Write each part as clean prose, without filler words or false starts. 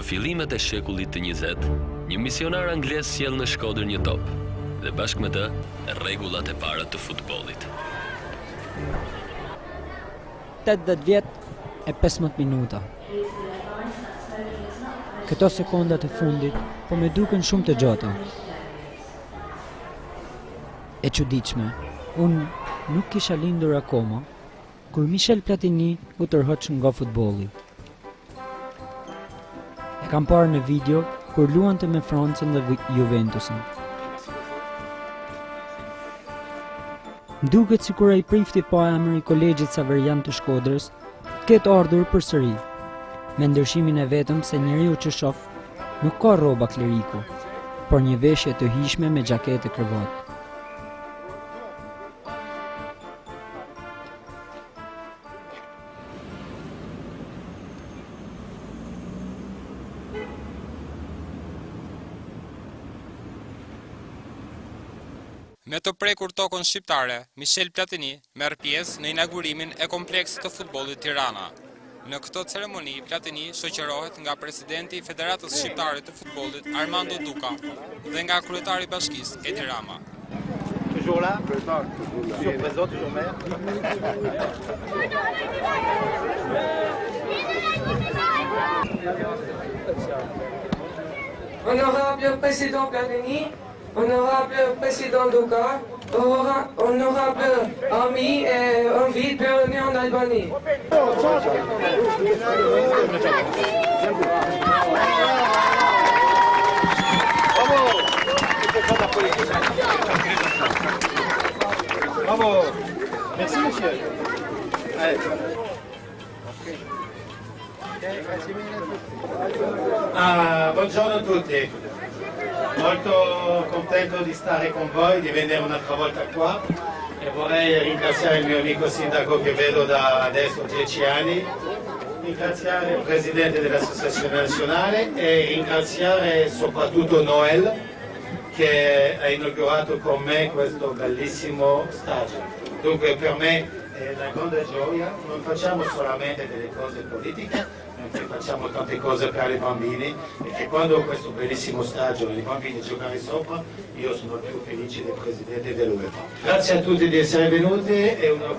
fillimet e shekullit të 20, një misionar anglez sjell në Shkodër një top dhe bashkë me të rregullat e para të futbollit. 80 vjet e 15 minuta. Këto sekondat e fundit po me duken shumë të gjata. E çuditshme, unë nuk kisha lindur akoma kur Michel Platini u tërhoq nga futbolli. E kam parë në video kur luante me Francën dhe Juventusin. Duket sikur ai prifti pa emër i kolegjit Saverian të Shkodrës të ketë ardhur përsëri, me ndryshimin e vetëm se njeriu që shoh nuk ka rroba kleriku, por një veshje të hishme me xhaketë kravatë. Me të prekur tokën shqiptare, Michel Platini merr pjesë në inaugurimin e kompleksit të futbollit Tirana. Në këtë ceremoni, Platini shoqërohet nga presidenti i Federatës Shqiptare të Futbollit Armando Duka dhe nga kryetari i Bashkisë Edi Rama. Toujours là? Toujours présent, toujours maire. Honorable Président Platini, Honorable Président Duka, honorable ami et envie de venir en Albanie. Bravo. Merci monsieur. Allez. Buongiorno a tutti. Molto contento di stare con voi, di venire un'altra volta qua e vorrei ringraziare il mio amico sindaco che vedo da adesso 10 anni, ringraziare il presidente dell'Associazione Nazionale e ringraziare soprattutto Noel che ha inaugurato con me questo bellissimo stadio. Dunque per me è una grande gioia, non facciamo solamente delle cose politiche, facciamo tante cose per i bambini e che quando ho questo bellissimo stadio e i bambini giocare sopra io sono più felice del presidente dell'UEFA. Grazie a tutti di essere venuti, è un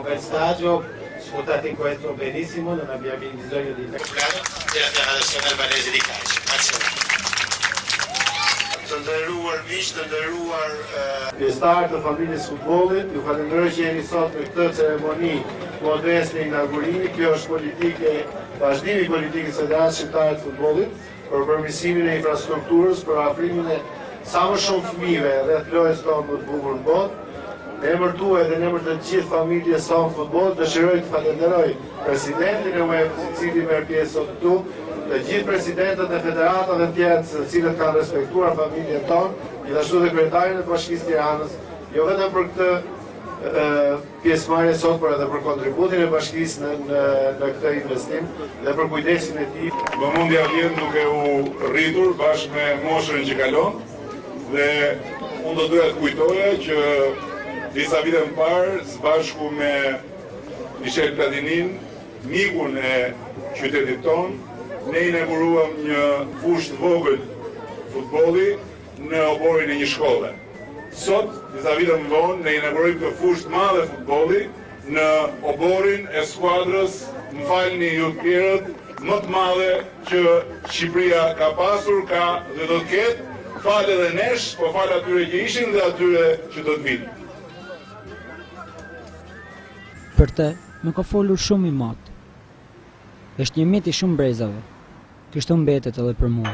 bel stadio, sfruttate questo benissimo, non abbiamo bisogno di della Federazione Albanese di Calcio. Grazie. Të nderuar miq, të nderuar Pjesëtarë të familjes futbollit, ju falenderoj që jeni sot në këtë ceremoni modeste inaugurimi. Kjo është politike, vazhdimi i politikës së Federatës Shqiptare të Futbollit për përmirësimin e infrastrukturës, për afrimin e sa më shumë fëmijëve rreth lojës tonë më të bukur në botë. Në emër tuaj dhe në emër të gjithë familjes sonë futboll, dëshiroj të falenderoj presidentin e UEFA, i cili merr pjesë sot këtu, të gjithë presidentët e federatave të tjera të cilët kanë respektuar familjen tonë, gjithashtu dhe kryetarin e Bashkisë Tiranës, jo vetëm për këtë pjesëmarrje sot, por edhe për kontributin e bashkisë në këtë investim dhe për kujdesin e tij. Vëmendja vjen duke u rritur bashkë me moshën që kalon dhe unë do doja të kujtoja që disa vite më parë, së bashku me Michel Platinin, mikun e qytetit tonë, ne inauguruam një fushë të vogël futbolli në oborin e një shkolle. Sot, disa vite më vonë, ne inaugurojmë këtë fushë të madhe futbolli në oborin e skuadrës, më falni ju të tjerët, më të madhe që Shqipëria ka pasur, ka dhe do të ketë, falë edhe nesh, po falë atyre që ishin dhe atyre që do të vinë. Për te, më ka folur shumë i matë. Është një mit i shumë brezave. Kështu mbetet edhe për mua.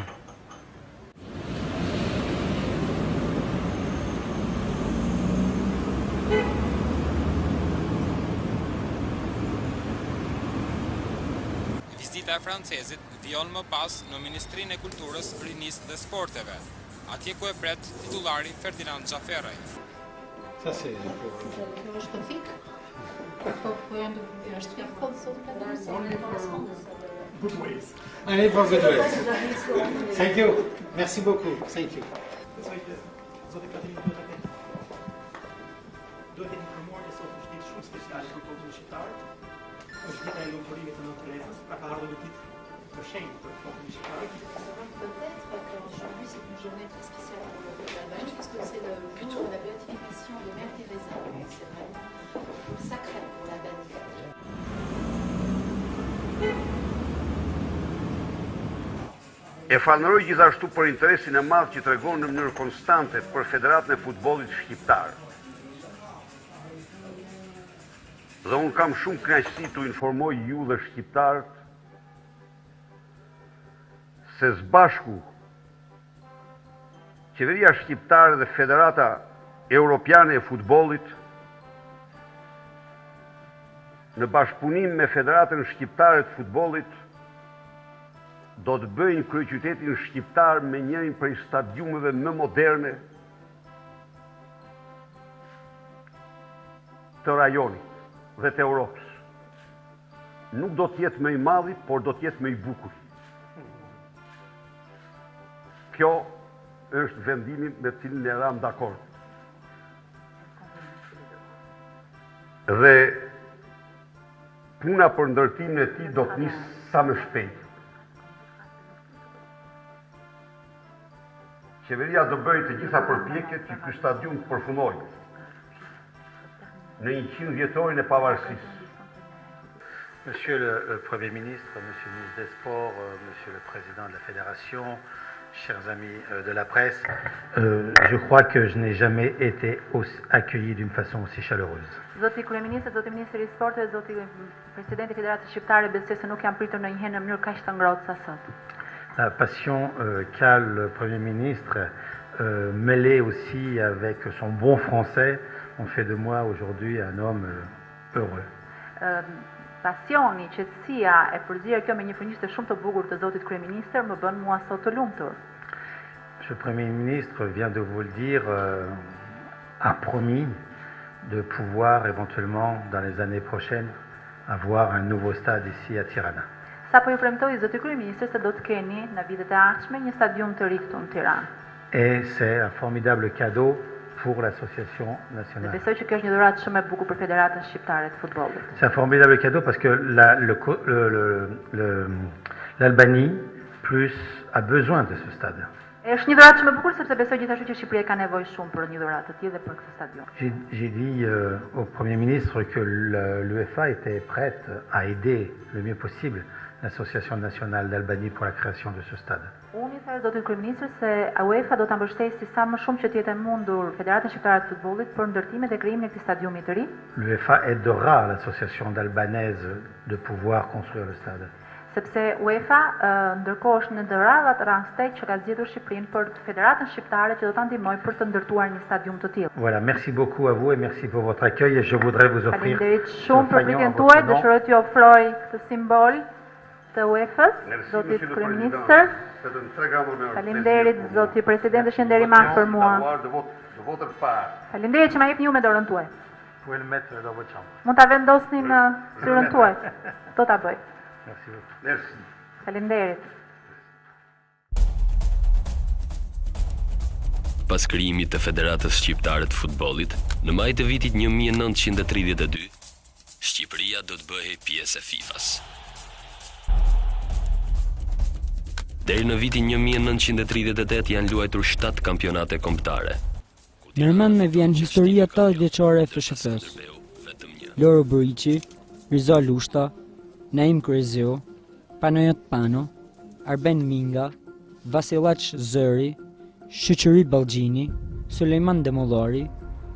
Vizita e francezit vjon më pas në Ministrinë e Kulturës, Rinisë dhe Sporteve, atje ku e pret titullari Ferdinand Xhaferaj. Ça c'est Allez, bon good. Thank you. Merci beaucoup. Thank you. Duhet jeni informuar se sot është ditë shumë speciale për popullin shqiptar. Është dita e lumturimit të Nëntërezës, pra ka ardhur ditë scelto proprio musicale. Peut-être qu'aujourd'hui c'est une journée très spéciale pour l'Albanie, puisque c'est le jour de la béatification de Mère Teresa. Donc c'est vraiment sacré pour l'Albanie. E falënderoj gjithashtu për interesin e madh që tregon në mënyrë konstante për Federatën e Futbollit Shqiptar. Dhe unë kam shumë kënaqësi t'u informoj ju dhe shqiptarët se së bashku Qeveria Shqiptare dhe Federata Europiane e Futbollit në bashkëpunim me Federatën Shqiptare të Futbollit do të bëjnë kryeqytetin shqiptar me njërin prej stadiumeve më moderne të rajonit dhe të Europës. Nuk do të jetë më i madhi, por do të jetë më i bukur. Kjo është vendimi me cilin e ram dakord. Dhe puna për ndërtimin e tij do të nisë sa më shpejt. Qeveria do bëjë të gjitha përpjekjet që ky stadium të përfundojë në 100 vjetorin e pavarësisë. Monsieur le Premier ministre, Monsieur le ministre des Sports, Monsieur le Président de la Fédération, chers amis de la presse, je crois que je n'ai jamais été accueilli d'une façon aussi chaleureuse. Zoti kryeministri, zoti ministri i sportit, zoti presidenti i Federatës Shqiptare, besoj se nuk jam pritur ndonjëherë në mënyrë kaq të ngrohtë sa sot. La passion qu'a le Premier ministre, mêlée aussi avec son bon français, ont fait de moi aujourd'hui un homme heureux. Pasioni, qetësia e përzierë kjo me një frëngjisë shumë të bukur të zotit kryeministër më bën mua sot të lumtur. Monsieur le Premier ministre vient de vous le dire, a promis de pouvoir éventuellement dans les années prochaines avoir un nouveau stade ici à Tirana. Sa po ju premtoi zoti kryeministër se do të keni në vitet e ardhshme një stadium të ri këtu në Tiranë. Et c'est un formidable cadeau pour l'association nationale. Besoj që kjo është një dhuratë shumë e bukur për Federatën Shqiptare të Futbollit. C'est un formidable cadeau parce que l'Albanie plus a besoin de ce stade. Është një dhuratë shumë e bukur sepse besoj gjithashtu që Shqipëria ka nevojë shumë për një dhuratë të tillë dhe për këtë stadium. J'ai dit au Premier ministre que l'UEFA était prête à aider le mieux possible l'Association nationale d'Albanie pour la création de ce stade. Unë i thash zotit kryeministër se UEFA do ta mbështesë sa më shumë që të jetë e mundur Federatën Shqiptare të Futbollit për ndërtimin dhe krijimin e këtij stadiumi të ri. L'UEFA aidera l'association d'Albanaises de pouvoir construire le stade. Sepse UEFA ndërkohë është në radhat raste që ka zgjedhur Shqipërinë për Federatën Shqiptare që do ta ndihmojë për të ndërtuar një stadium të tillë. Voilà, merci beaucoup à vous et merci pour votre accueil et je voudrais vous offrir. Faleminderit shumë për pritjen tuaj, dëshiroj t'ju ofroj këtë simbol të UEFA-s, zotit kryeministër. Faleminderit zoti presidenti, është një nderim madh për mua. Faleminderit që ma jepni ju me dorën tuaj. Pouvez le mettre dans votre chambre. Mund ta vendosni në zyrën tuaj. Do ta bëj. Merci beaucoup. Merci. Faleminderit. Pas krijimit të Federatës Shqiptare të Futbollit, në maj të vitit 1932, Shqipëria do të bëhej pjesë e FIFA-s. Deri në vitin 1938 janë luajtur 7 kampionate kombëtare. Nërmend me vjen historia 80 vjeçore e FSHP-s. Loro Buriqi, Rizo Lushta, Naim Kryezeu, Panajot Pano, Arben Minga, Vasillaç Zëri, Shoqëri Ballxhini, Sulejman Demollori,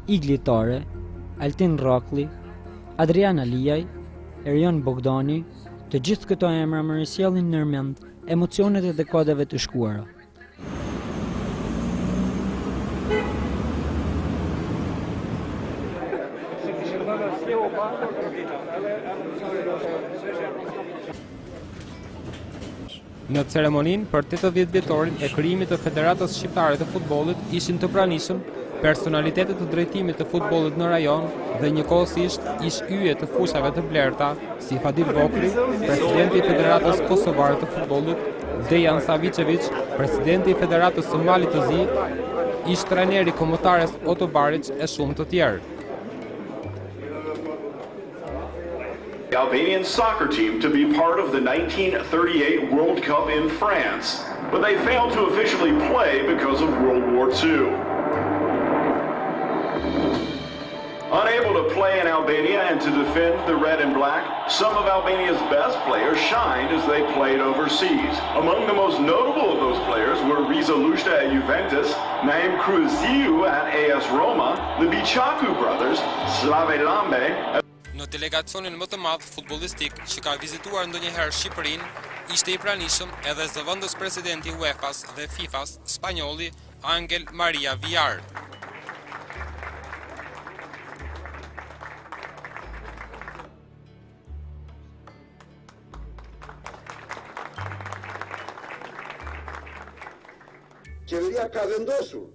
Igli Tore, Altin Rroklli, Adriana Liaj, Erion Bogdani, të gjithë këto emra më risjellin nërmend emocionet e dekadave të shkuara. Në ceremoninë për 80 vjetorin e krijimit të Federatës Shqiptare të Futbollit ishin të pranishëm personalitetet të drejtimit të futbollit në rajon dhe njëkohësisht ish yje të fushave të blerta si Fadil Bokri, presidenti i Federatës Kosovare të Futbollit, Dejan Savicevic, presidenti i Federatës së Malit të Zi, ish trajneri kombëtares Oto Baric e shumë të tjerë. Albanian soccer team to be part of the 1938 World Cup in France, but they failed to officially play because of World War II. Unable to play in Albania and to defend the red and black, some of Albania's best players shined as they played overseas. Among the most notable of those players were Riza Lushta at Juventus, Naim Kruziu at AS Roma, the Bichaku brothers, Slave Lambe. Në delegacionin më të madh futbollistik që ka vizituar ndonjëherë Shqipërinë, ishte i pranishëm edhe zëvendës presidenti UEFA-s dhe FIFA-s, spanjolli Angel Maria Villar. Qeveria ka vendosur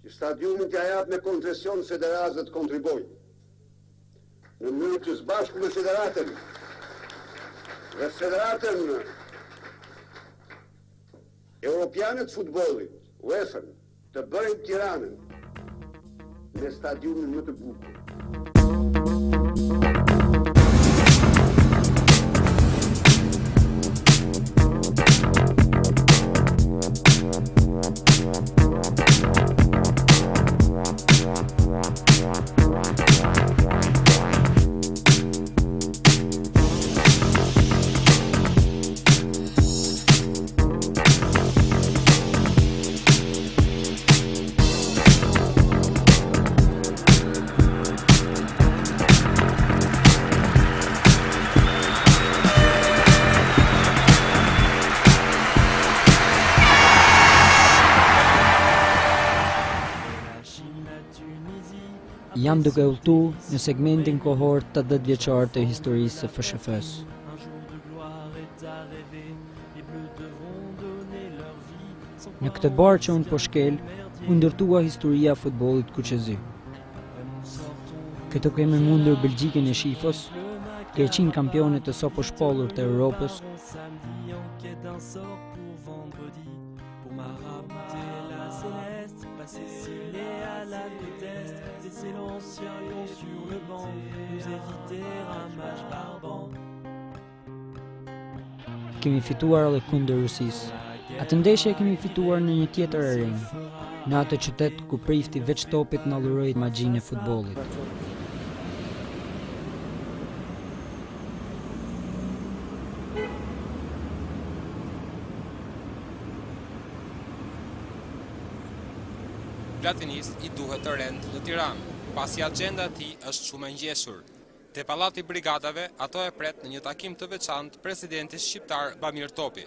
që stadiumin t'ja jap me koncesion federatët kontribojnë, në mënyrë që së bashku me federatën dhe federatën Europiane të futbollit, UEFA, të bëjnë Tiranën me stadiumin më të bukur. Jam duke udhëtu në segmentin kohor të 10 vjeçar të historisë së FSHF-s. Në këtë barë që unë po shkel, u ndërtua historia futbollit kuqezi. Këtu kemi mundur Belgjikën e shifos, Greqinë kampione të sopo shpollur të Europës, kemi fituar edhe kundër Rusisë. Atë ndeshje kemi fituar në një tjetër arenë, në atë qytet ku prifti veç topit na dhuroi magjinë e futbollit. Platinis i duhet të rend në Tiranë, pasi agenda e tij është shumë e ngjeshur. Te Pallati i Brigadave, ato e pret në një takim të veçantë presidenti shqiptar Bamir Topi.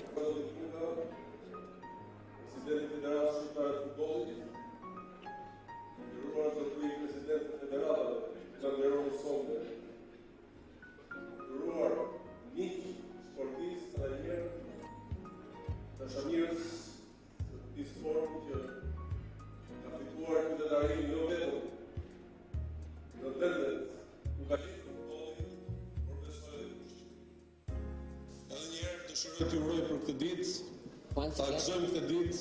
Dëshiroj t'ju uroj për këtë ditë, ta gëzojmë këtë ditë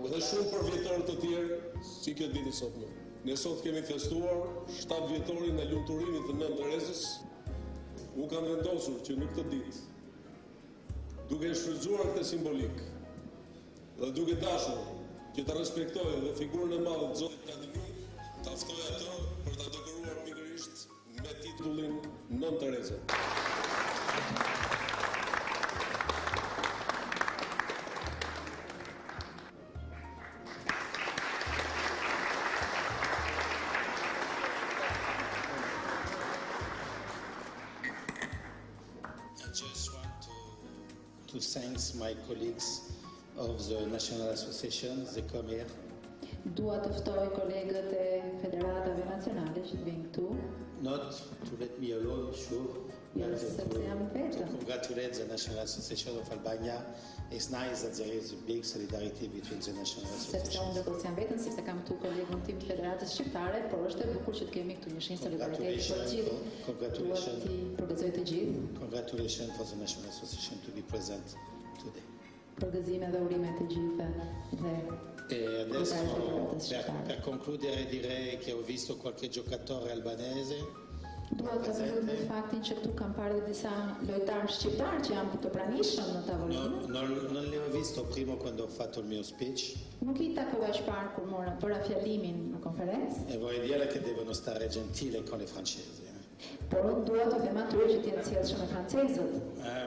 dhe shumë për vjetorë të tjerë si kjo ditë sotme. Ne sot kemi festuar 7 vjetorin e lumturimit të Nën Terezës. Unë kam vendosur që në këtë ditë, duke shfrytzuar këtë simbolik dhe duke dashur që të respektoj dhe figurën e madhe të Zotit Vladimir, ta ftoj atë për ta dekoruar pikërisht me titullin Nën Tereza. To thank my colleagues of the National Association, the COMER. Dua të ftoj kolegët e federatave nacionale që të vinë këtu. Not to let me alone, sure. Sepse jam vetëm. To congratulate the National Association of Albania. It's nice that there is a big solidarity between the National Association. Sepse unë do të jam vetëm, sepse kam këtu kolegun tim të Federatës Shqiptare, por është e bukur që të kemi këtu një shenjë solidariteti për të gjithë. Congratulations. Përgëzoj të gjithë. Congratulations for the National Association to be present today. Përgëzime dhe urime të gjitha dhe adesso per concludere direi che ho visto qualche giocatore albanese Duhet të vërtet faktin që këtu kam parë disa lojtarë shqiptarë që janë të pranishëm në tavolinë. Non le ho visto prima quando ho fatto il mio speech. Nuk I takova shparë kur bëra fjalimin në konferencë. E vorrei dire che devono stare gentili con i francesi. Por unë dua të them atyre që t'jenë sjellshëm me francezët.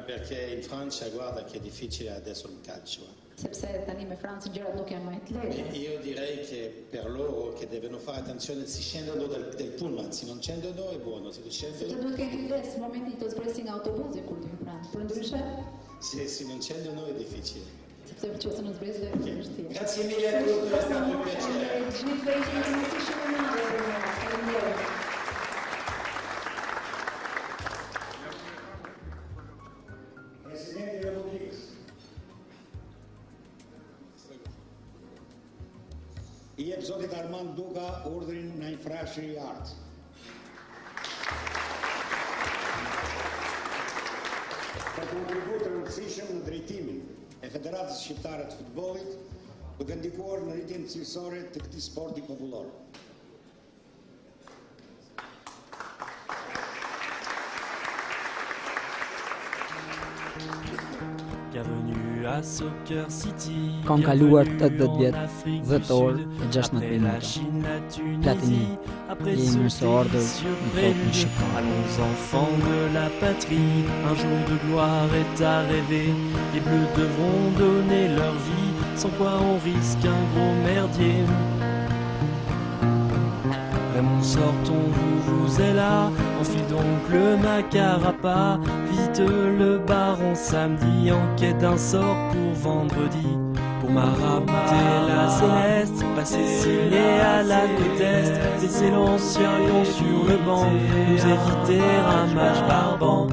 Perché in Francia guarda che è difficile adesso il calcio. Sepse tani me Francën gjërat nuk janë më të lehta. Io direi che per loro che devono fare attenzione si scendono del pullman, se non scendono è buono, se scendono. Se duhet të kujdes momenti të zbresin nga autobusi kur të hyjnë. Por ndryshe, se non scendono è difficile. sepse nëse nuk zbresë është vështirë. Grazie mille a tutti, è stato un piacere. Presidenti e Republikës. I jep zotit Armand Duka urdhrin në infrashje I artë. Për kontribut të rëndësishëm në drejtimin e Federatës Shqiptare të Futbollit, duke ndikuar në rritjen cilësore të këtij sporti popullor. Bienvenue à Soccer City. Kanë kaluar 80 vjet, 10 orë e 16 minuta. Platini, je I mirëseardhur në tokën shqiptare. Allons enfants de la patrie, un jour de gloire est à rêver. Les Bleus devront donner leur vie, sans quoi on risque un gros merdier. Raymond, sortons, vous êtes là, enfile donc le macarapa. Vite le baron samedi, en quête d'un sort pour vendredi. Pour marabouter la céleste, passer Sylé à la côte est, laisser l'ancien lion sur le banc, nous éviter un match barbant.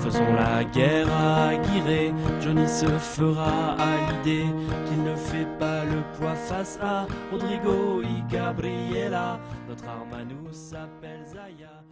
Faisons la guerre à Aguirre, Johnny se fera à l'idée qu'il ne fait pas le poids face à Rodrigo y Gabriela. Notre arme à nous s'appelle Zaya.